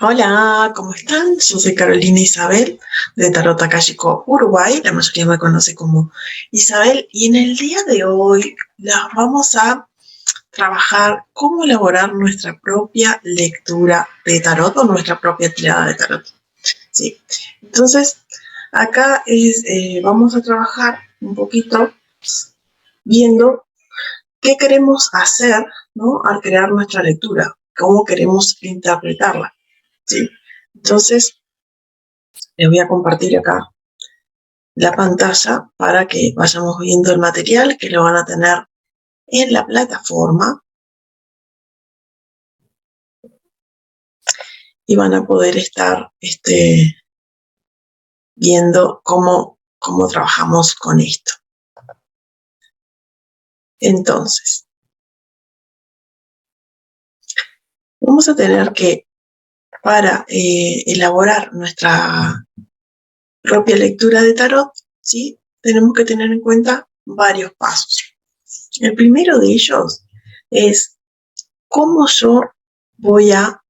Hola, ¿cómo están? Yo soy Carolina Isabel de Tarot Akashico Uruguay, la mayoría me conoce como Isabel, y en el día de hoy las vamos a trabajar cómo elaborar nuestra propia lectura de tarot o nuestra propia tirada de tarot. Sí. Entonces, acá vamos a trabajar un poquito viendo qué queremos hacer, ¿no? Al crear nuestra lectura, cómo queremos interpretarla. ¿Sí? Entonces, les voy a compartir acá la pantalla para que vayamos viendo el material que lo van a tener en la plataforma y van a poder estar viendo cómo trabajamos con esto. Entonces, vamos a tener que, para elaborar nuestra propia lectura de tarot, ¿sí? Tenemos que tener en cuenta varios pasos. El primero de ellos es cómo yo voy a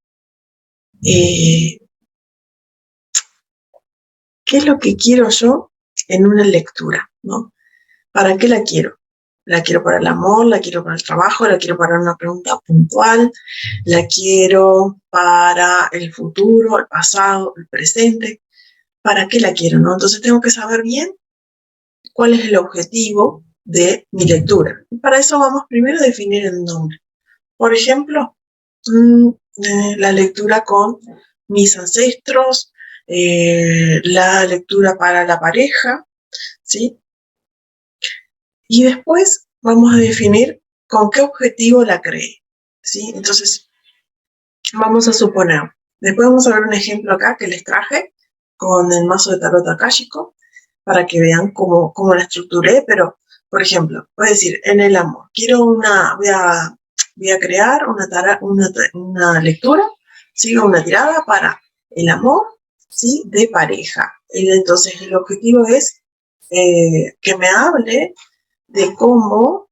qué es lo que quiero yo en una lectura, ¿no? ¿Para qué la quiero? La quiero para el amor, la quiero para el trabajo, la quiero para una pregunta puntual, la quiero para el futuro, el pasado, el presente. ¿Para qué la quiero, no? Entonces tengo que saber bien cuál es el objetivo de mi lectura. Y para eso vamos primero a definir el nombre. Por ejemplo, la lectura con mis ancestros, la lectura para la pareja, ¿sí? Y después vamos a definir con qué objetivo la creé, ¿sí? Entonces, vamos a suponer, después vamos a ver un ejemplo acá que les traje con el mazo de tarot akáshico para que vean cómo la estructuré, pero, por ejemplo, voy a decir, en el amor, voy a crear una lectura, ¿sí? Una tirada para el amor, ¿sí? De pareja. Y entonces, el objetivo es que me hable de cómo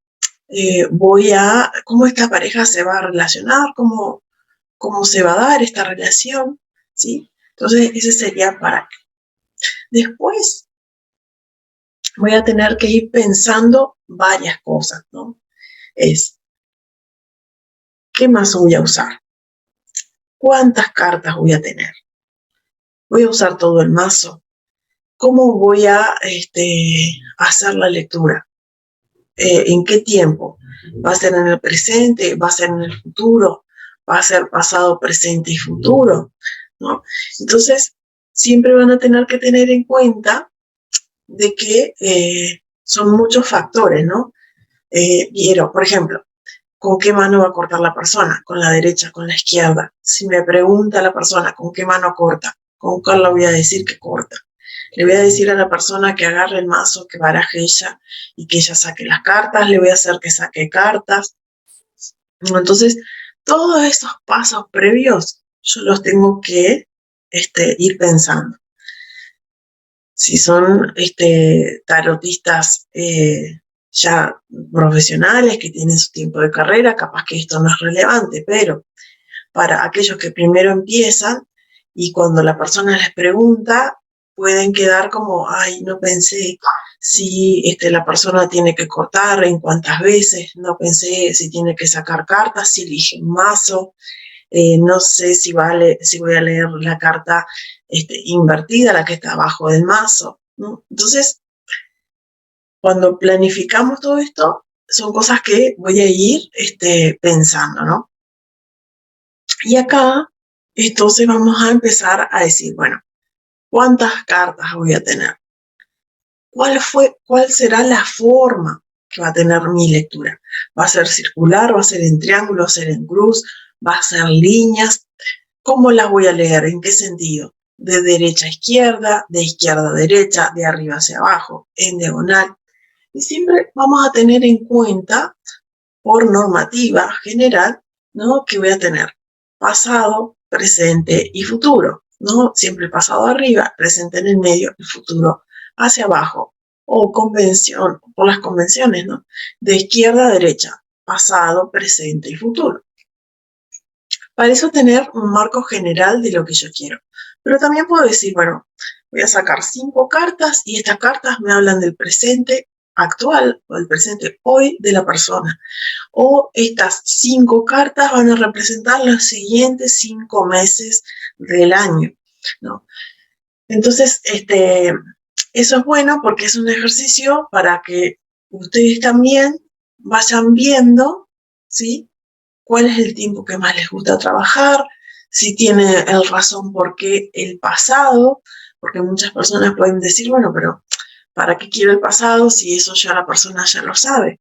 esta pareja se va a relacionar, cómo se va a dar esta relación, ¿sí? Entonces, ese sería para qué. Después voy a tener que ir pensando varias cosas, ¿no? ¿Qué más voy a usar? ¿Cuántas cartas voy a tener? ¿Voy a usar todo el mazo? ¿Cómo voy a hacer la lectura? ¿En qué tiempo? ¿Va a ser en el presente? ¿Va a ser en el futuro? ¿Va a ser pasado, presente y futuro? ¿No? Entonces, siempre van a tener que tener en cuenta de que son muchos factores, ¿no? Por ejemplo, ¿con qué mano va a cortar la persona? ¿Con la derecha, con la izquierda? Si me pregunta la persona con qué mano corta, ¿con cuál le voy a decir que corta? Le voy a decir a la persona que agarre el mazo, que baraje ella y que ella saque las cartas, le voy a hacer que saque cartas. Entonces, todos estos pasos previos yo los tengo que ir pensando. Si son tarotistas ya profesionales que tienen su tiempo de carrera, capaz que esto no es relevante, pero para aquellos que primero empiezan y cuando la persona les pregunta, pueden quedar como, ay, no pensé si la persona tiene que cortar, en cuántas veces, no pensé si tiene que sacar cartas, si elige un mazo, no sé si voy a leer la carta invertida, la que está abajo del mazo, ¿no? Entonces, cuando planificamos todo esto, son cosas que voy a ir pensando, ¿no? Y acá, entonces vamos a empezar a decir, bueno, ¿cuántas cartas voy a tener? ¿Cuál será la forma que va a tener mi lectura? ¿Va a ser circular? ¿Va a ser en triángulo? ¿Va a ser en cruz? ¿Va a ser líneas? ¿Cómo las voy a leer? ¿En qué sentido? De derecha a izquierda, de izquierda a derecha, de arriba hacia abajo, en diagonal. Y siempre vamos a tener en cuenta, por normativa general, ¿no? Que voy a tener pasado, presente y futuro, ¿no? Siempre el pasado arriba, presente en el medio, el futuro hacia abajo, o por las convenciones, ¿no? De izquierda a derecha, pasado, presente y futuro. Para eso tener un marco general de lo que yo quiero. Pero también puedo decir, bueno, voy a sacar 5 cartas y estas cartas me hablan del presente actual o del presente hoy de la persona. O estas 5 cartas van a representar los siguientes 5 meses del año, ¿no? Entonces, eso es bueno porque es un ejercicio para que ustedes también vayan viendo, ¿sí?, cuál es el tiempo que más les gusta trabajar, si tiene el razón por qué el pasado, porque muchas personas pueden decir, bueno, pero ¿para qué quiero el pasado si eso ya la persona ya lo sabe?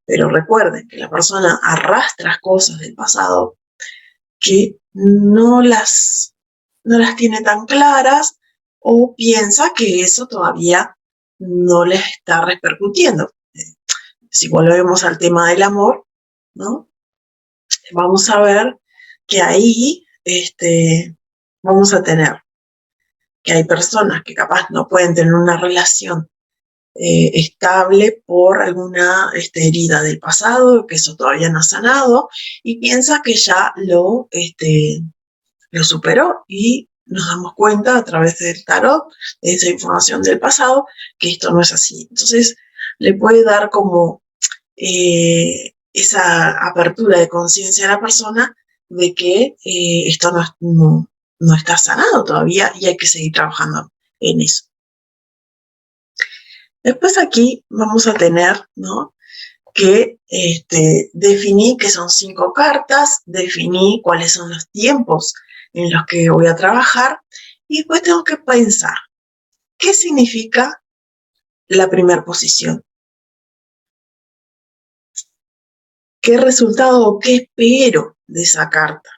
Pero recuerden que la persona arrastra cosas del pasado que no las tiene tan claras o piensa que eso todavía no les está repercutiendo. Si volvemos al tema del amor, ¿no?, vamos a ver que ahí vamos a tener que hay personas que capaz no pueden tener una relación estable por alguna herida del pasado, que eso todavía no ha sanado, y piensa que ya lo superó, y nos damos cuenta a través del tarot, de esa información del pasado, que esto no es así. Entonces, le puede dar como esa apertura de conciencia a la persona de que esto no está sanado todavía y hay que seguir trabajando en eso. Después aquí vamos a tener, ¿no?, que definí que son 5 cartas, definí cuáles son los tiempos en los que voy a trabajar, y después tengo que pensar qué significa la primera posición. ¿Qué resultado o qué espero de esa carta?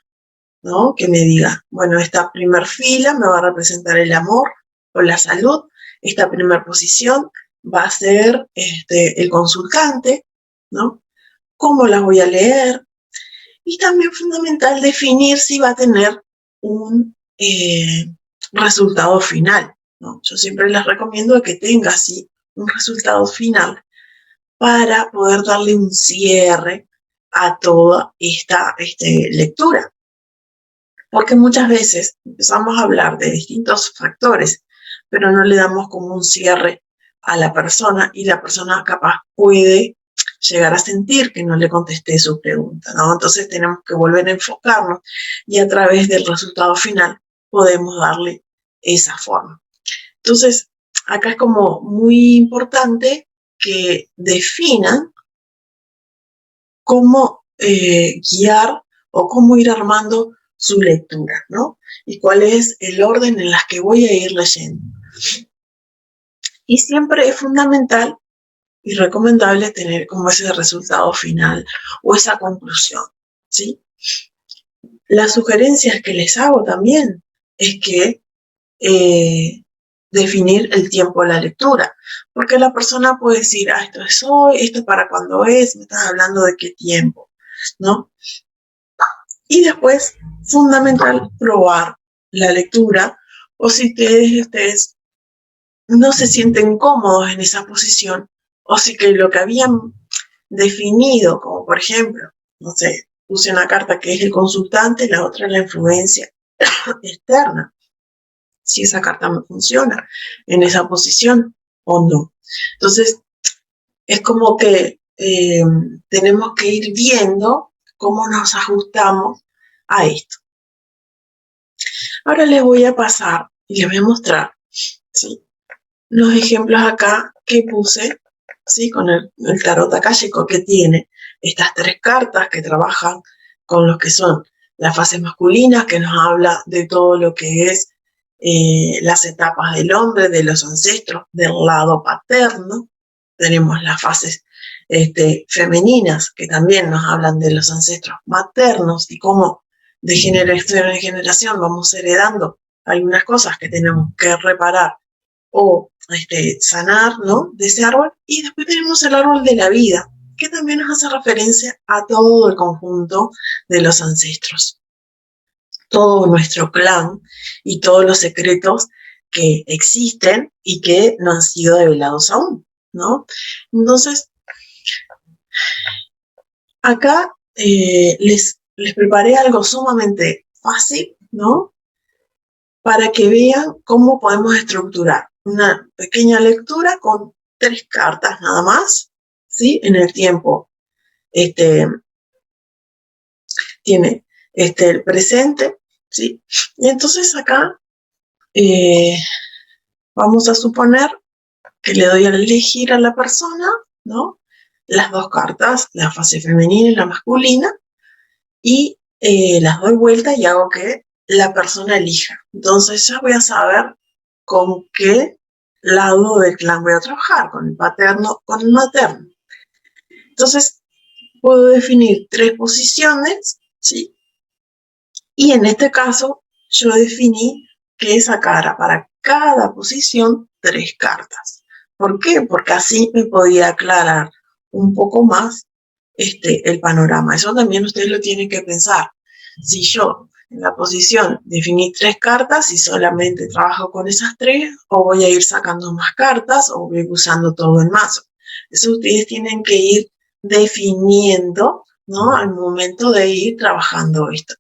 ¿No? Que me diga, bueno, esta primer fila me va a representar el amor o la salud, esta primera posición va a ser el consultante, ¿no? ¿Cómo las voy a leer? Y también fundamental definir si va a tener un resultado final, ¿no? Yo siempre les recomiendo que tenga así un resultado final para poder darle un cierre a toda esta lectura. Porque muchas veces empezamos a hablar de distintos factores, pero no le damos como un cierre a la persona, y la persona capaz puede llegar a sentir que no le contesté su pregunta, ¿no? Entonces tenemos que volver a enfocarnos, y a través del resultado final podemos darle esa forma. Entonces, acá es como muy importante que definan cómo guiar o cómo ir armando su lectura, ¿no? Y cuál es el orden en las que voy a ir leyendo. Y siempre es fundamental y recomendable tener como ese resultado final o esa conclusión, ¿sí? Las sugerencias que les hago también es que definir el tiempo de la lectura, porque la persona puede decir, esto es hoy, esto es para cuándo es, me estás hablando de qué tiempo, ¿no? Y después, fundamental, probar la lectura, o si ustedes no se sienten cómodos en esa posición, o si que lo que habían definido, como por ejemplo, no sé, puse una carta que es el consultante, la otra es la influencia externa, si esa carta me funciona en esa posición o no. Entonces, es como que tenemos que ir viendo cómo nos ajustamos a esto. Ahora les voy a pasar y les voy a mostrar, ¿sí?, los ejemplos acá que puse, ¿sí?, con el tarot akáshico, que tiene estas 3 cartas que trabajan con lo que son las fases masculinas, que nos habla de todo lo que es las etapas del hombre, de los ancestros, del lado paterno. Tenemos las fases femeninas, que también nos hablan de los ancestros maternos y cómo de generación en generación vamos heredando algunas cosas que tenemos que reparar o sanar, ¿no?, de ese árbol. Y después tenemos el árbol de la vida, que también nos hace referencia a todo el conjunto de los ancestros, todo nuestro clan y todos los secretos que existen y que no han sido develados aún, ¿no? Entonces, acá les les preparé algo sumamente fácil, ¿no? Para que vean cómo podemos estructurar una pequeña lectura con 3 cartas nada más, ¿sí? En el tiempo tiene el presente, ¿sí? Y entonces acá vamos a suponer que le doy a elegir a la persona, ¿no? Las 2 cartas, la fase femenina y la masculina, y las doy vuelta y hago que la persona elija. Entonces ya voy a saber con qué lado del clan voy a trabajar, con el paterno, con el materno. Entonces puedo definir 3 posiciones, ¿sí? Y en este caso yo definí que sacara para cada posición 3 cartas. ¿Por qué? Porque así me podía aclarar un poco más el panorama. Eso también ustedes lo tienen que pensar. Si yo en la posición definí 3 cartas y solamente trabajo con esas 3, o voy a ir sacando más cartas o voy usando todo el mazo. Eso ustedes tienen que ir definiendo, ¿no? Al momento de ir trabajando esto.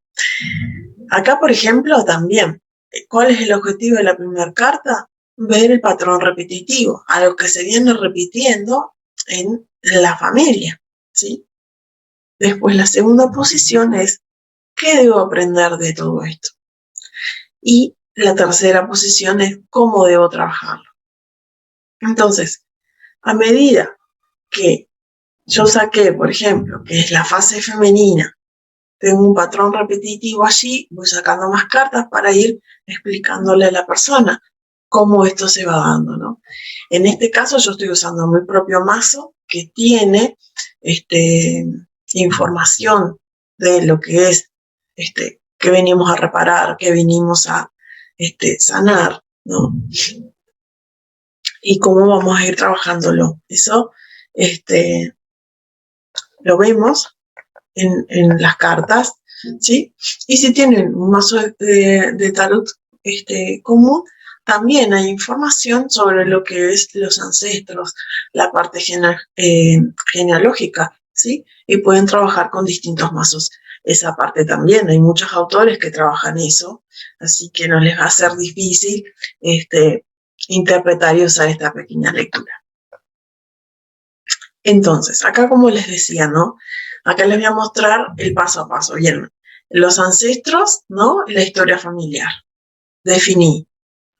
Acá, por ejemplo, también, ¿cuál es el objetivo de la primera carta? Ver el patrón repetitivo, algo que se viene repitiendo en la familia, ¿sí? Después, la segunda posición es, ¿qué debo aprender de todo esto? Y la tercera posición es, ¿cómo debo trabajarlo? Entonces, a medida que yo saqué, por ejemplo, que es la fase femenina, tengo un patrón repetitivo allí, voy sacando más cartas para ir explicándole a la persona cómo esto se va dando, ¿no? En este caso yo estoy usando mi propio mazo que tiene información de lo que es que venimos a reparar, que venimos a sanar, ¿no? Y cómo vamos a ir trabajándolo. Eso lo vemos en las cartas, ¿sí? Y si tienen un mazo de tarot común, también hay información sobre lo que es los ancestros, la parte genealógica, ¿sí? Y pueden trabajar con distintos mazos. Esa parte también, hay muchos autores que trabajan eso, así que no les va a ser difícil interpretar y usar esta pequeña lectura. Entonces, acá como les decía, ¿no? Acá les voy a mostrar el paso a paso. Bien, los ancestros, ¿no? La historia familiar. Definí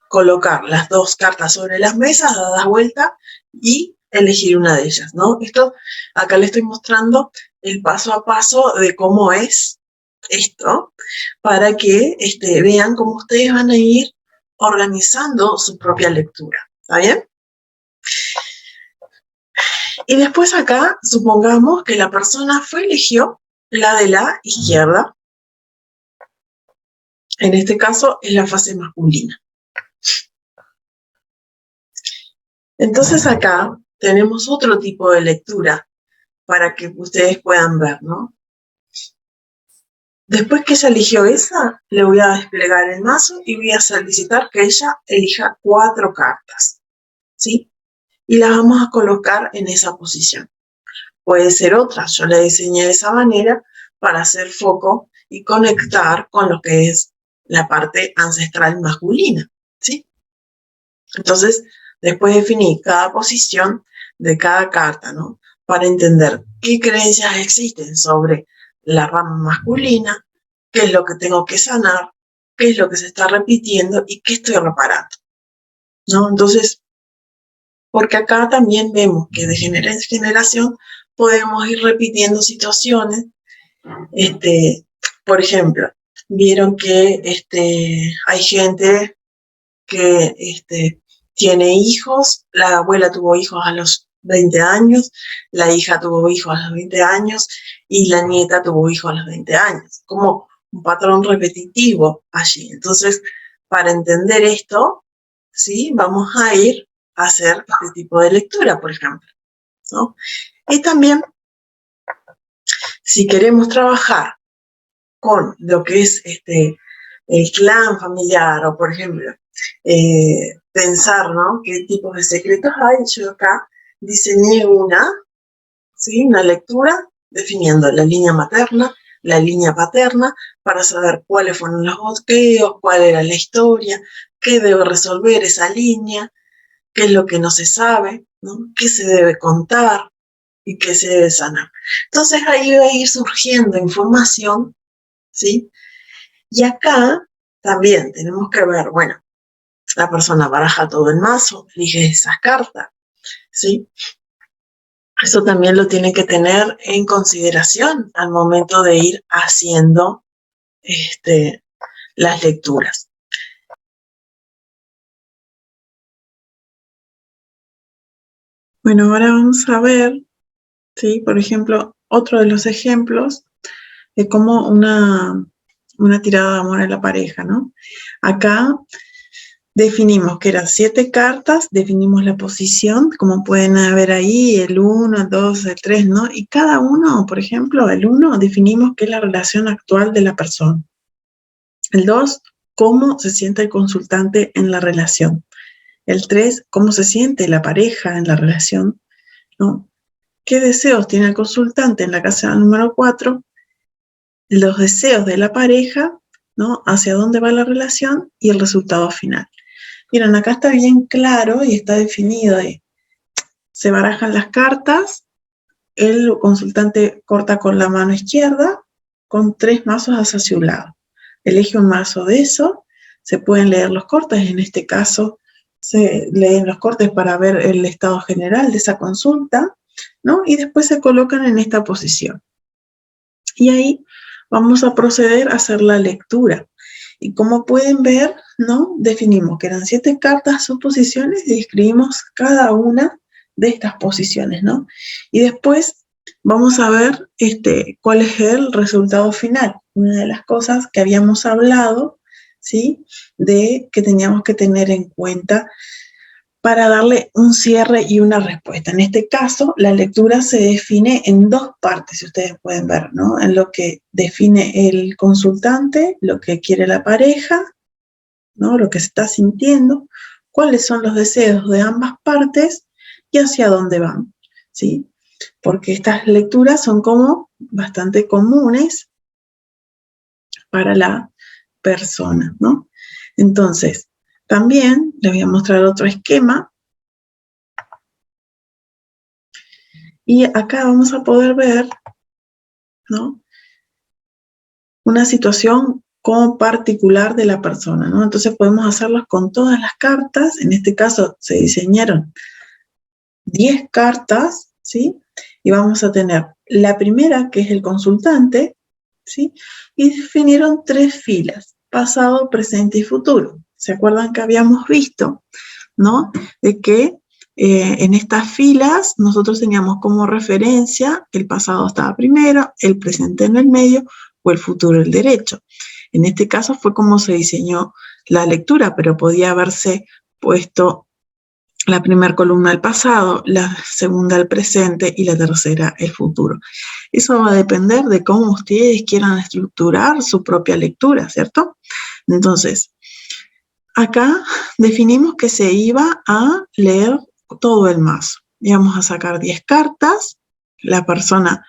colocar las 2 cartas sobre las mesas, dadas vuelta, y elegir una de ellas, ¿no? Esto, acá les estoy mostrando el paso a paso de cómo es esto, para que vean cómo ustedes van a ir organizando su propia lectura. ¿Está bien? Y después acá, supongamos que la persona eligió la de la izquierda. En este caso es la fase masculina. Entonces acá tenemos otro tipo de lectura para que ustedes puedan ver, ¿no? Después que ella eligió esa, le voy a desplegar el mazo y voy a solicitar que ella elija 4 cartas, ¿sí? Y las vamos a colocar en esa posición. Puede ser otra, yo la diseñé de esa manera para hacer foco y conectar con lo que es la parte ancestral masculina, ¿sí? Entonces, después definí cada posición de cada carta, ¿no? Para entender qué creencias existen sobre la rama masculina, qué es lo que tengo que sanar, qué es lo que se está repitiendo y qué estoy reparando, ¿no? Entonces, porque acá también vemos que de generación en generación podemos ir repitiendo situaciones. Por ejemplo, vieron que hay gente que tiene hijos, la abuela tuvo hijos a los 20 años, la hija tuvo hijos a los 20 años y la nieta tuvo hijos a los 20 años, como un patrón repetitivo allí. Entonces, para entender esto, ¿sí? Vamos a ir a hacer este tipo de lectura, por ejemplo, ¿no? Y también, si queremos trabajar con lo que es el clan familiar o, por ejemplo, pensar, ¿no? ¿Qué tipos de secretos hay? Yo acá diseñé ¿sí? Una lectura definiendo la línea materna, la línea paterna para saber cuáles fueron los bloqueos, cuál era la historia, qué debe resolver esa línea, qué es lo que no se sabe, ¿no? Qué se debe contar y qué se debe sanar. Entonces ahí va a ir surgiendo información, ¿sí? Y acá también tenemos que ver, bueno, la persona baraja todo el mazo, elige esas cartas, ¿sí? Eso también lo tiene que tener en consideración al momento de ir haciendo las lecturas. Bueno, ahora vamos a ver, ¿sí? Por ejemplo, otro de los ejemplos de cómo una tirada de amor a la pareja, ¿no? Acá definimos que eran 7 cartas, definimos la posición, como pueden ver ahí, el 1, el 2, el 3, ¿no? Y cada uno, por ejemplo, el 1 definimos qué es la relación actual de la persona. El 2, cómo se siente el consultante en la relación. El 3, cómo se siente la pareja en la relación, ¿no? ¿Qué deseos tiene el consultante en la casa número 4? Los deseos de la pareja, ¿no? Hacia dónde va la relación y el resultado final. Miren, acá está bien claro y está definido. Se barajan las cartas, el consultante corta con la mano izquierda, con 3 mazos hacia un lado. Elige un mazo de eso, se pueden leer los cortes, en este caso se leen los cortes para ver el estado general de esa consulta, ¿no? Y después se colocan en esta posición. Y ahí vamos a proceder a hacer la lectura. Y como pueden ver, ¿no? Definimos que eran 7 cartas o posiciones y describimos cada una de estas posiciones, ¿no? Y después vamos a ver cuál es el resultado final. Una de las cosas que habíamos hablado, ¿sí? De que teníamos que tener en cuenta para darle un cierre y una respuesta. En este caso, la lectura se define en 2 partes, si ustedes pueden ver, ¿no? En lo que define el consultante, lo que quiere la pareja, ¿no? Lo que se está sintiendo, cuáles son los deseos de ambas partes y hacia dónde van, ¿sí? Porque estas lecturas son como bastante comunes para la persona, ¿no? Entonces, también les voy a mostrar otro esquema. Y acá vamos a poder ver, ¿no? Una situación como particular de la persona, ¿no? Entonces podemos hacerlos con todas las cartas. En este caso se diseñaron 10 cartas, ¿sí? Y vamos a tener la primera, que es el consultante, ¿sí? Y definieron 3 filas, pasado, presente y futuro. ¿Se acuerdan que habíamos visto, ¿no? De que en estas filas nosotros teníamos como referencia que el pasado estaba primero, el presente en el medio o el futuro el derecho. En este caso fue como se diseñó la lectura, pero podía haberse puesto la primera columna al pasado, la segunda al presente y la tercera el futuro. Eso va a depender de cómo ustedes quieran estructurar su propia lectura, ¿cierto? Entonces, acá definimos que se iba a leer todo el mazo. Íbamos a sacar 10 cartas, la persona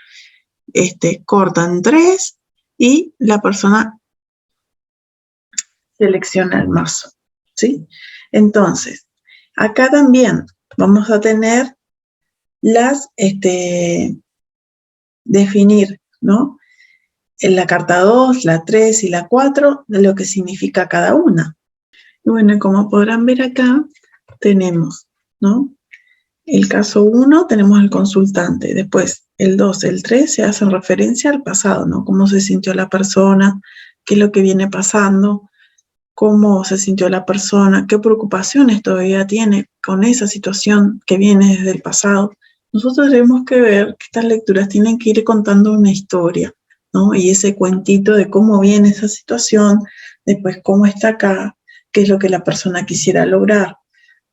corta en 3 y la persona selecciona el mazo, ¿sí? Entonces, acá también vamos a tener definir, ¿no? En la carta 2, la 3 y la 4, de lo que significa cada una. Y bueno, como podrán ver acá, tenemos, ¿no? El caso 1 tenemos el consultante, después el 2, el 3 se hacen referencia al pasado, ¿no? Cómo se sintió la persona, qué es lo que viene pasando, cómo se sintió la persona, qué preocupaciones todavía tiene con esa situación que viene desde el pasado. Nosotros tenemos que ver que estas lecturas tienen que ir contando una historia, ¿no? Y ese cuentito de cómo viene esa situación, después cómo está acá, qué es lo que la persona quisiera lograr,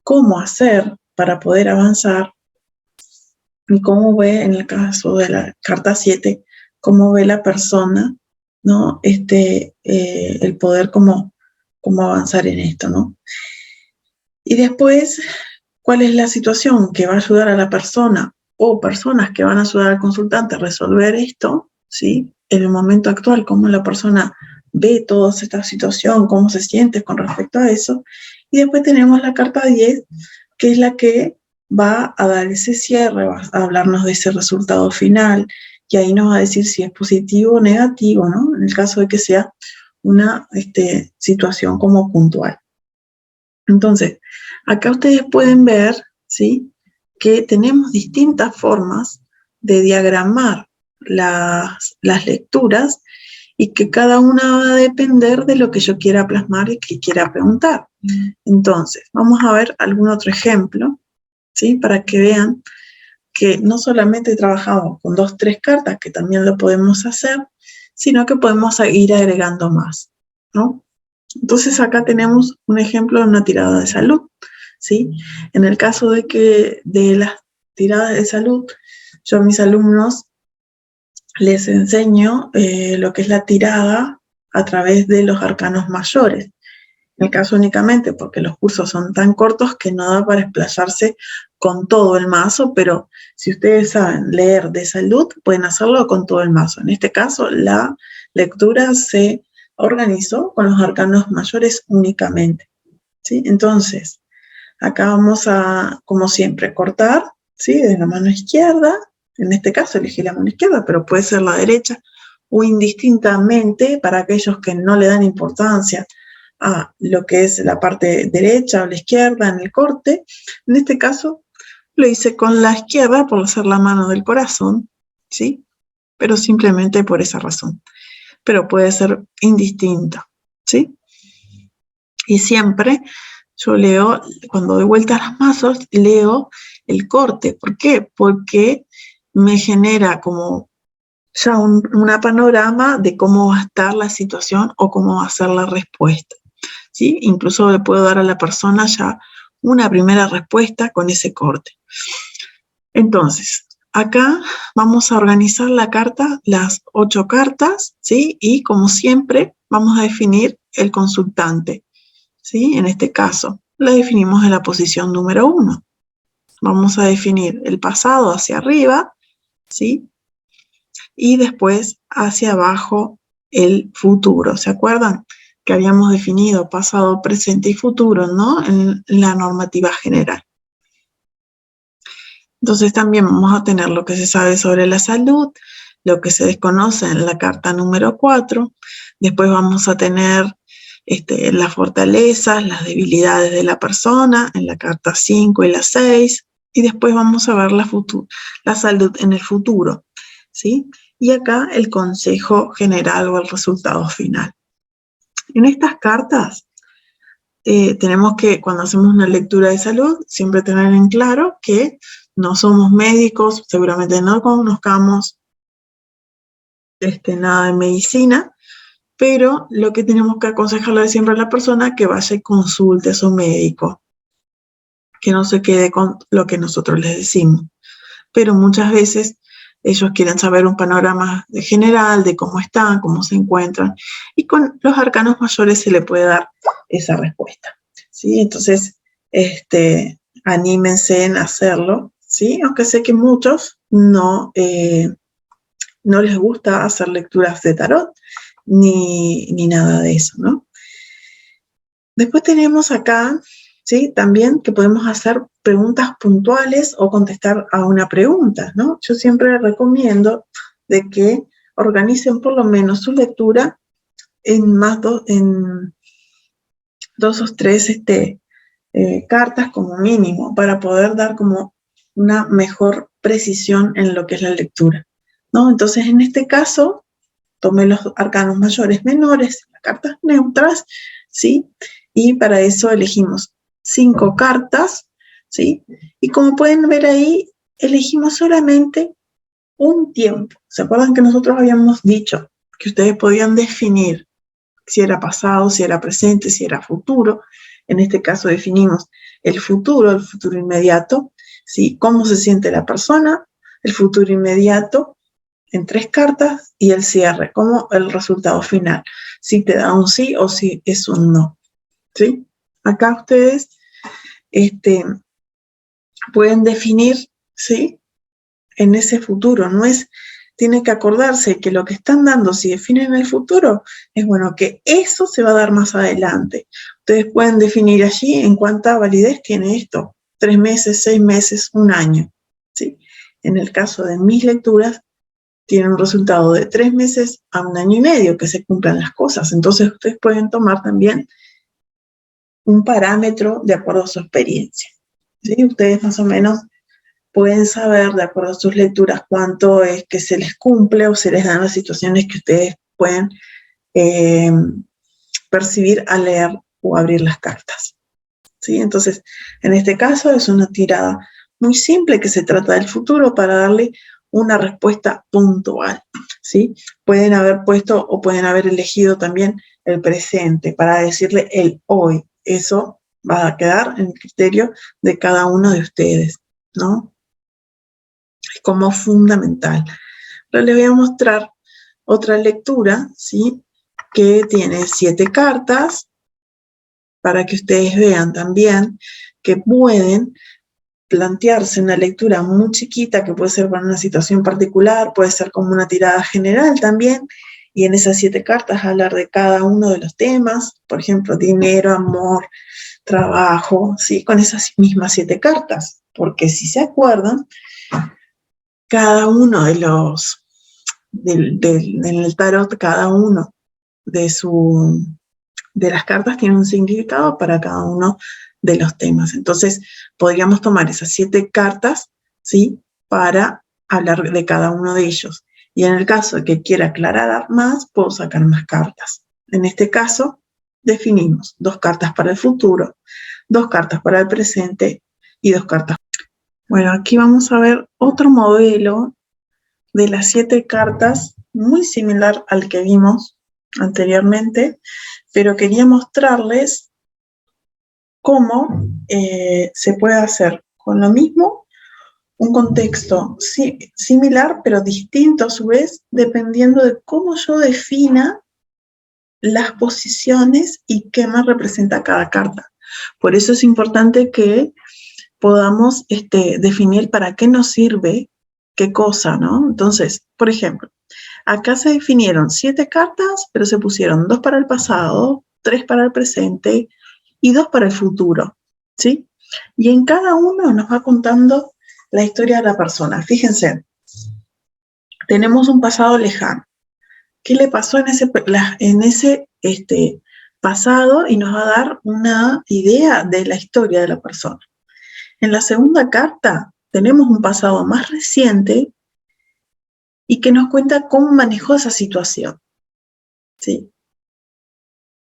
cómo hacer para poder avanzar y cómo ve, en el caso de la carta 7, cómo ve la persona, ¿no? El poder cómo avanzar en esto, ¿no? Y después, ¿cuál es la situación que va a ayudar a la persona o personas que van a ayudar al consultante a resolver esto? ¿Sí? en el momento actual, cómo la persona ve toda esta situación, cómo se siente con respecto a eso. Y después tenemos la carta 10, que es la que va a dar ese cierre, va a hablarnos de ese resultado final, y ahí nos va a decir si es positivo o negativo, ¿no? En el caso de que sea una situación como puntual. Entonces, acá ustedes pueden ver, ¿sí?, que tenemos distintas formas de diagramar las lecturas y que cada una va a depender de lo que yo quiera plasmar y que quiera preguntar. Entonces, vamos a ver algún otro ejemplo, ¿sí?, para que vean que no solamente trabajamos con 2, 3 cartas, que también lo podemos hacer, sino que podemos ir agregando más, ¿no? Entonces acá tenemos un ejemplo de una tirada de salud, ¿sí? En el caso de las tiradas de salud, yo a mis alumnos les enseño lo que es la tirada a través de los arcanos mayores. En el caso únicamente porque los cursos son tan cortos que no da para explayarse con todo el mazo, pero si ustedes saben leer de salud, pueden hacerlo con todo el mazo. En este caso, la lectura se organizó con los arcanos mayores únicamente, ¿sí? Entonces, acá vamos a, como siempre, cortar, ¿sí?, de la mano izquierda. En este caso elegí la mano izquierda, pero puede ser la derecha, o indistintamente para aquellos que no le dan importancia a lo que es la parte derecha o la izquierda en el corte. En este caso lo hice con la izquierda por ser la mano del corazón, ¿sí? Pero simplemente por esa razón. Pero puede ser indistinta, ¿sí? Y siempre yo leo, cuando doy vuelta a las mazos, leo el corte. ¿Por qué? Porque me genera como ya una panorama de cómo va a estar la situación o cómo va a ser la respuesta, ¿sí? Incluso le puedo dar a la persona ya una primera respuesta con ese corte. Entonces, acá vamos a organizar la carta, las 8 cartas, ¿sí? Y como siempre, vamos a definir el consultante, ¿sí? En este caso, la definimos en la posición número 1. Vamos a definir el pasado hacia arriba, ¿sí? Y después hacia abajo el futuro. ¿Se acuerdan? Que habíamos definido pasado, presente y futuro, ¿no? En la normativa general. Entonces también vamos a tener lo que se sabe sobre la salud, lo que se desconoce en la carta número 4. Después vamos a tener las fortalezas, las debilidades de la persona en la carta 5 y la 6. Y después vamos a ver la salud en el futuro, ¿sí? Y acá el consejo general o el resultado final. En estas cartas tenemos que, cuando hacemos una lectura de salud, siempre tener en claro que no somos médicos, seguramente no conozcamos nada de medicina, pero lo que tenemos que aconsejarle siempre a la persona que vaya y consulte a su médico, que no se quede con lo que nosotros les decimos. Pero muchas veces ellos quieren saber un panorama general de cómo están, cómo se encuentran, y con los arcanos mayores se le puede dar esa respuesta, ¿sí? Entonces, anímense en hacerlo, ¿sí? Aunque sé que muchos no les gusta hacer lecturas de tarot, ni nada de eso, ¿no? Después tenemos acá, ¿sí?, también que podemos hacer preguntas puntuales o contestar a una pregunta, ¿no? Yo siempre recomiendo de que organicen por lo menos su lectura en dos o tres cartas como mínimo, para poder dar como una mejor precisión en lo que es la lectura, ¿no? Entonces, en este caso, tomé los arcanos mayores, menores, las cartas neutras, ¿sí? Y para eso elegimos 5 cartas, ¿sí? Y como pueden ver ahí, elegimos solamente un tiempo. ¿Se acuerdan que nosotros habíamos dicho que ustedes podían definir si era pasado, si era presente, si era futuro? En este caso definimos el futuro inmediato, ¿sí? Cómo se siente la persona, el futuro inmediato, en 3 cartas, y el cierre, como el resultado final, si te da un sí o si es un no, ¿sí? Acá ustedes pueden definir, ¿sí?, en ese futuro. No es tiene que acordarse que lo que están dando, si definen el futuro, es bueno, que eso se va a dar más adelante. Ustedes pueden definir allí en cuánta validez tiene esto, 3 meses, 6 meses, 1 año, ¿sí? En el caso de mis lecturas, tiene un resultado de 3 meses a 1 año y medio que se cumplan las cosas. Entonces ustedes pueden tomar también un parámetro de acuerdo a su experiencia, ¿sí? Ustedes más o menos pueden saber, de acuerdo a sus lecturas, cuánto es que se les cumple o se les dan las situaciones que ustedes pueden percibir al leer o abrir las cartas, ¿sí? Entonces, en este caso es una tirada muy simple que se trata del futuro para darle una respuesta puntual, ¿sí? Pueden haber puesto o pueden haber elegido también el presente para decirle el hoy. Eso va a quedar en el criterio de cada uno de ustedes, ¿no? Como fundamental. Pero les voy a mostrar otra lectura, ¿sí? Que tiene 7 cartas para que ustedes vean también que pueden plantearse una lectura muy chiquita que puede ser para una situación particular, puede ser como una tirada general también, y en esas 7 cartas hablar de cada uno de los temas, por ejemplo, dinero, amor, trabajo, ¿sí? Con esas mismas 7 cartas, porque si se acuerdan, cada uno de los, en el tarot, cada uno de las cartas tiene un significado para cada uno de los temas. Entonces, podríamos tomar esas 7 cartas, ¿sí? Para hablar de cada uno de ellos. Y en el caso de que quiera aclarar más, puedo sacar más cartas. En este caso, definimos 2 cartas para el futuro, 2 cartas para el presente y 2 cartas. Bueno, aquí vamos a ver otro modelo de las 7 cartas, muy similar al que vimos anteriormente, pero quería mostrarles cómo se puede hacer con lo mismo un contexto similar, pero distinto a su vez, dependiendo de cómo yo defina las posiciones y qué me representa cada carta. Por eso es importante que podamos definir para qué nos sirve qué cosa, ¿no? Entonces, por ejemplo, acá se definieron 7 cartas, pero se pusieron 2 para el pasado, 3 para el presente y 2 para el futuro, ¿sí? Y en cada uno nos va contando la historia de la persona. Fíjense, tenemos un pasado lejano. ¿Qué le pasó en ese pasado? Y nos va a dar una idea de la historia de la persona. En la segunda carta tenemos un pasado más reciente y que nos cuenta cómo manejó esa situación, ¿sí?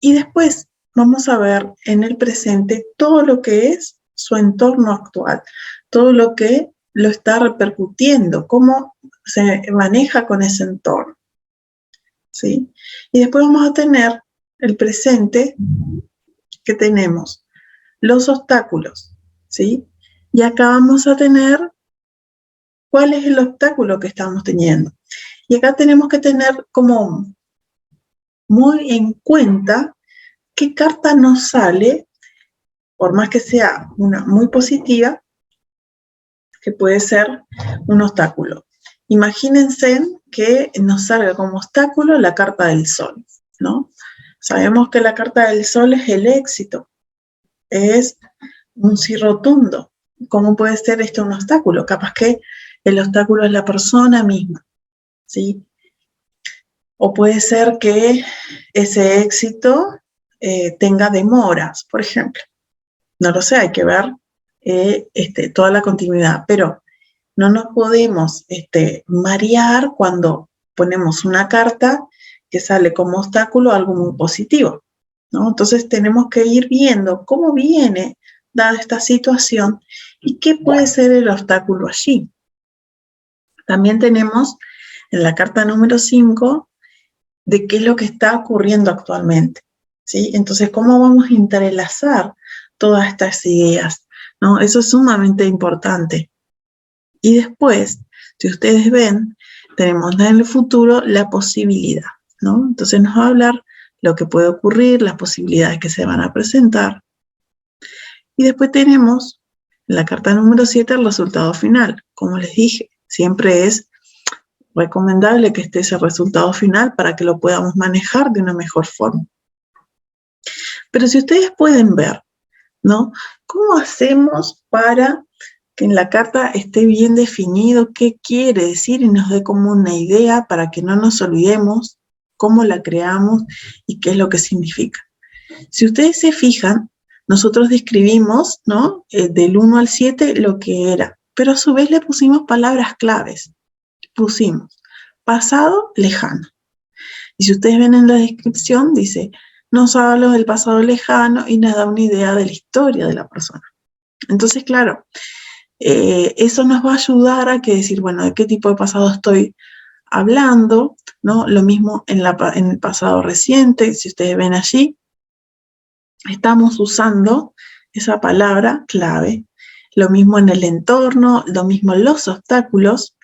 Y después vamos a ver en el presente todo lo que es su entorno actual, todo lo que lo está repercutiendo, cómo se maneja con ese entorno, ¿sí? Y después vamos a tener el presente, que tenemos los obstáculos, ¿sí? Y acá vamos a tener cuál es el obstáculo que estamos teniendo. Y acá tenemos que tener como muy en cuenta qué carta nos sale, por más que sea una muy positiva, que puede ser un obstáculo. Imagínense que nos salga como obstáculo la carta del sol, ¿no? Sabemos que la carta del sol es el éxito, es un sí rotundo. ¿Cómo puede ser esto un obstáculo? Capaz que el obstáculo es la persona misma, ¿sí? O puede ser que ese éxito tenga demoras, por ejemplo. No lo sé, hay que ver toda la continuidad, pero no nos podemos marear cuando ponemos una carta que sale como obstáculo a algo muy positivo, ¿no? Entonces tenemos que ir viendo cómo viene dada esta situación y qué puede ser el obstáculo allí. También tenemos en la carta número 5 de qué es lo que está ocurriendo actualmente, ¿sí? Entonces, ¿cómo vamos a entrelazar todas estas ideas, ¿no? Eso es sumamente importante. Y después, si ustedes ven, tenemos en el futuro la posibilidad, ¿no? Entonces nos va a hablar lo que puede ocurrir, las posibilidades que se van a presentar. Y después tenemos en la carta número 7 el resultado final. Como les dije, siempre es recomendable que esté ese resultado final para que lo podamos manejar de una mejor forma. Pero si ustedes pueden ver, ¿no? ¿Cómo hacemos para que en la carta esté bien definido qué quiere decir y nos dé como una idea para que no nos olvidemos cómo la creamos y qué es lo que significa? Si ustedes se fijan, nosotros describimos, ¿no? Del 1 al 7 lo que era, pero a su vez le pusimos palabras claves. Pusimos pasado lejano. Y si ustedes ven en la descripción, dice, nos habla del pasado lejano y nos da una idea de la historia de la persona. Entonces, claro, eso nos va a ayudar a que decir, bueno, de qué tipo de pasado estoy hablando, ¿no? Lo mismo en el pasado reciente, si ustedes ven allí, estamos usando esa palabra clave. Lo mismo en el entorno, lo mismo en los obstáculos,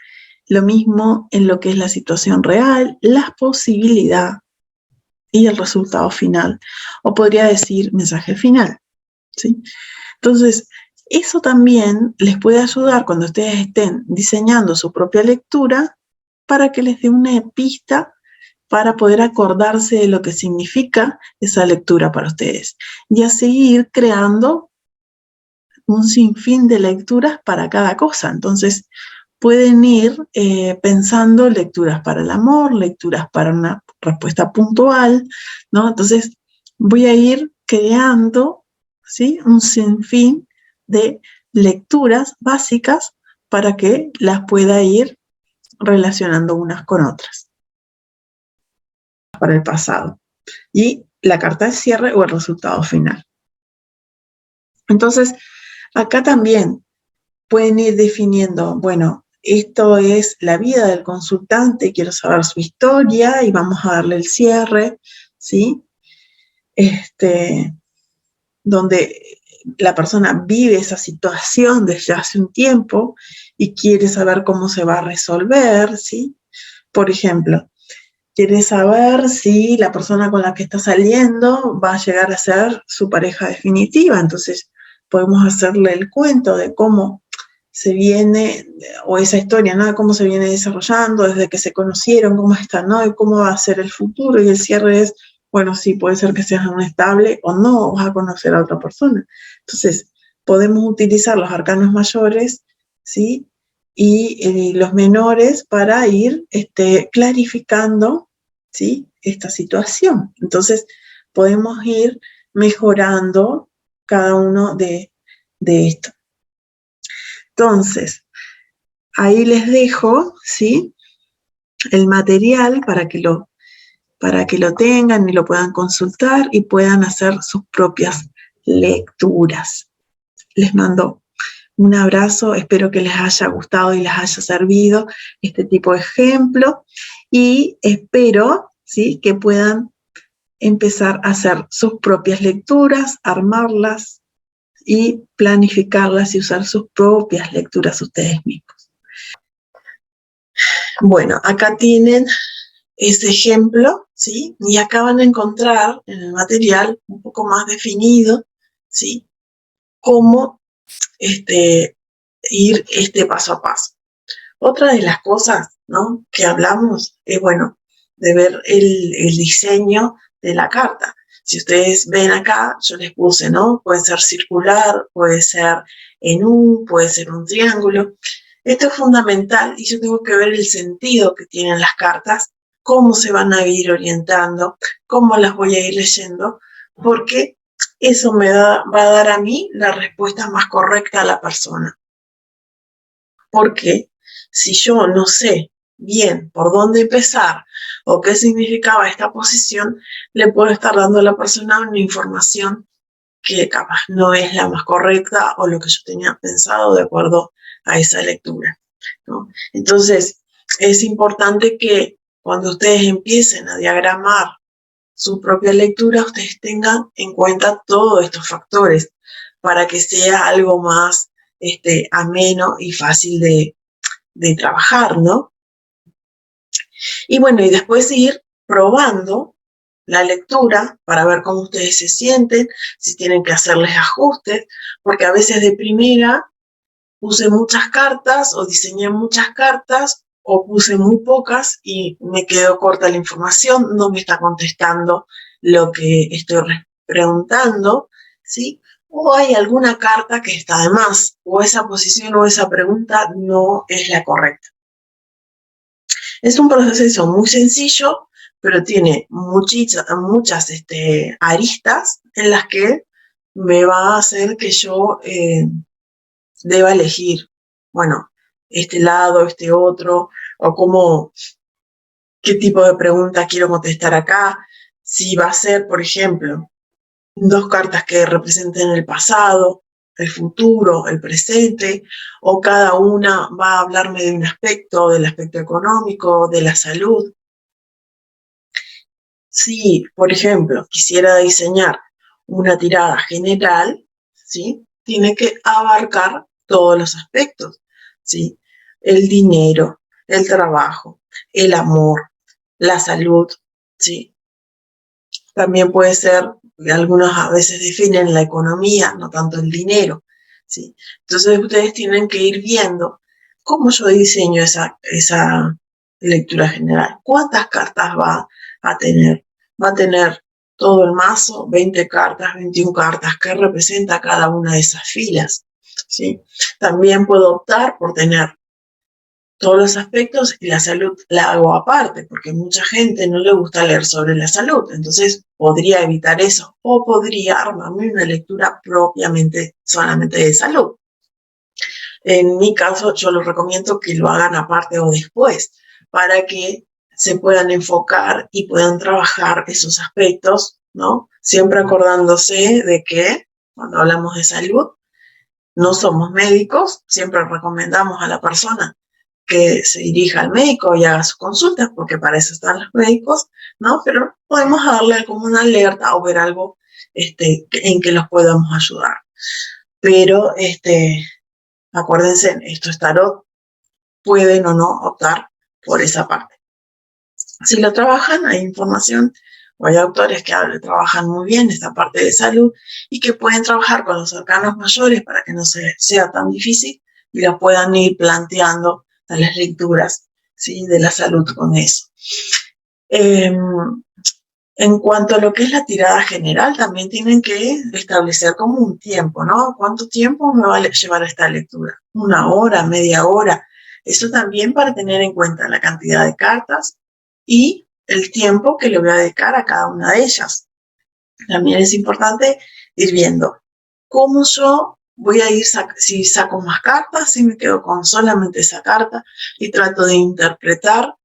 lo mismo en lo que es la situación real, la posibilidad y el resultado final. O podría decir mensaje final, ¿sí? Entonces, eso también les puede ayudar cuando ustedes estén diseñando su propia lectura para que les dé una pista para poder acordarse de lo que significa esa lectura para ustedes y a seguir creando un sinfín de lecturas para cada cosa. Entonces, pueden ir pensando lecturas para el amor, lecturas para una respuesta puntual, ¿no? Entonces, voy a ir creando, ¿sí? Un sinfín de lecturas básicas para que las pueda ir relacionando unas con otras para el pasado. Y la carta de cierre o el resultado final. Entonces, acá también pueden ir definiendo, bueno, esto es la vida del consultante, quiero saber su historia y vamos a darle el cierre, ¿sí? Donde la persona vive esa situación desde hace un tiempo y quiere saber cómo se va a resolver, ¿sí? Por ejemplo, quiere saber si la persona con la que está saliendo va a llegar a ser su pareja definitiva, entonces podemos hacerle el cuento de cómo se viene, o esa historia, ¿no? De cómo se viene desarrollando desde que se conocieron, cómo están, ¿no? Y cómo va a ser el futuro, y el cierre es, bueno, sí, puede ser que seas un estable o no, vas a conocer a otra persona. Entonces, podemos utilizar los arcanos mayores, ¿sí? Y los menores para ir clarificando, ¿sí? Esta situación. Entonces, podemos ir mejorando cada uno de esto. Entonces, ahí les dejo, ¿sí? El material para que lo tengan y lo puedan consultar y puedan hacer sus propias lecturas. Les mando un abrazo, espero que les haya gustado y les haya servido este tipo de ejemplo y espero, ¿sí? Que puedan empezar a hacer sus propias lecturas, armarlas y planificarlas y usar sus propias lecturas ustedes mismos. Bueno, acá tienen ese ejemplo, ¿sí? Y acá van a encontrar en el material un poco más definido, ¿sí? Cómo ir paso a paso. Otra de las cosas, ¿no? Que hablamos es, bueno, de ver el diseño de la carta. Si ustedes ven acá, yo les puse, ¿no? Puede ser circular, puede ser en U, puede ser un triángulo. Esto es fundamental y yo tengo que ver el sentido que tienen las cartas, cómo se van a ir orientando, cómo las voy a ir leyendo, porque eso va a dar a mí la respuesta más correcta a la persona. Porque si yo no sé bien por dónde empezar o qué significaba esta posición, le puedo estar dando a la persona una información que capaz no es la más correcta o lo que yo tenía pensado de acuerdo a esa lectura, ¿no? Entonces, es importante que cuando ustedes empiecen a diagramar su propia lectura, ustedes tengan en cuenta todos estos factores para que sea algo más ameno y fácil de trabajar, ¿no? Y bueno, y después ir probando la lectura para ver cómo ustedes se sienten, si tienen que hacerles ajustes, porque a veces de primera puse muchas cartas o diseñé muchas cartas o puse muy pocas y me quedó corta la información, no me está contestando lo que estoy preguntando, ¿sí? O hay alguna carta que está de más, o esa posición o esa pregunta no es la correcta. Es un proceso muy sencillo, pero tiene muchas aristas en las que me va a hacer que yo deba elegir, bueno, este lado, este otro, o qué tipo de pregunta quiero contestar acá, si va a ser, por ejemplo, dos cartas que representen el pasado, el futuro, el presente, o cada una va a hablarme de un aspecto, del aspecto económico, de la salud. Si, por ejemplo, quisiera diseñar una tirada general, ¿sí? Tiene que abarcar todos los aspectos, ¿sí? El dinero, el trabajo, el amor, la salud, ¿sí? También puede ser, algunos a veces definen la economía, no tanto el dinero, ¿sí? Entonces ustedes tienen que ir viendo cómo yo diseño esa lectura general. ¿Cuántas cartas va a tener? Va a tener todo el mazo, 20 cartas, 21 cartas, que representa cada una de esas filas, ¿sí? También puedo optar por tener todos los aspectos y la salud la hago aparte, porque mucha gente no le gusta leer sobre la salud, entonces podría evitar eso, o podría armarme una lectura propiamente solamente de salud. En mi caso, yo les recomiendo que lo hagan aparte o después, para que se puedan enfocar y puedan trabajar esos aspectos, ¿no? Siempre acordándose de que cuando hablamos de salud, no somos médicos, siempre recomendamos a la persona que se dirija al médico y haga sus consultas, porque para eso están los médicos, ¿no? Pero podemos darle como una alerta o ver algo en que los podamos ayudar. Pero acuérdense, esto es tarot, pueden o no optar por esa parte. Si lo trabajan, hay información, o hay autores que trabajan muy bien esta parte de salud y que pueden trabajar con los arcanos mayores para que no sea tan difícil y lo puedan ir planteando a las lecturas, ¿sí? De la salud con eso. En cuanto a lo que es la tirada general, también tienen que establecer como un tiempo, ¿no? ¿Cuánto tiempo me va a llevar esta lectura? ¿Una hora, media hora? Eso también para tener en cuenta la cantidad de cartas y el tiempo que le voy a dedicar a cada una de ellas. También es importante ir viendo cómo yo voy a ir, si saco más cartas, si me quedo con solamente esa carta y trato de interpretar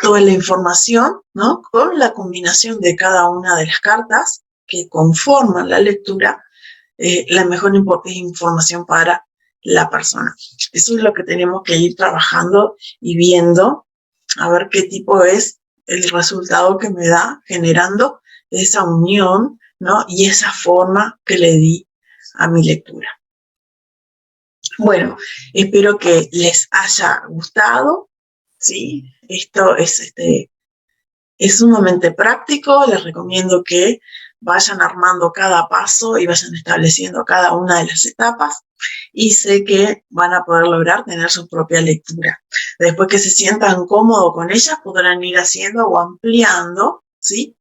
toda la información, ¿no? Con la combinación de cada una de las cartas que conforman la lectura, la mejor información para la persona. Eso es lo que tenemos que ir trabajando y viendo, a ver qué tipo es el resultado que me da generando esa unión, ¿no? Y esa forma que le di a mi lectura. Bueno, espero que les haya gustado, ¿sí? Esto es sumamente práctico, les recomiendo que vayan armando cada paso y vayan estableciendo cada una de las etapas y sé que van a poder lograr tener su propia lectura. Después que se sientan cómodos con ellas, podrán ir haciendo o ampliando, ¿sí?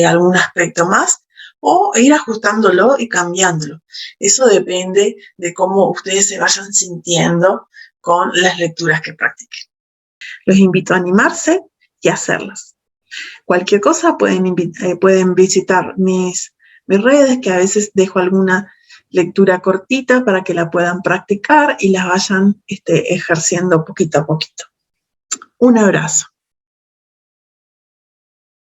Algún aspecto más o ir ajustándolo y cambiándolo. Eso depende de cómo ustedes se vayan sintiendo con las lecturas que practiquen. Los invito a animarse y a hacerlas. Cualquier cosa pueden visitar mis redes, que a veces dejo alguna lectura cortita para que la puedan practicar y la vayan ejerciendo poquito a poquito. Un abrazo.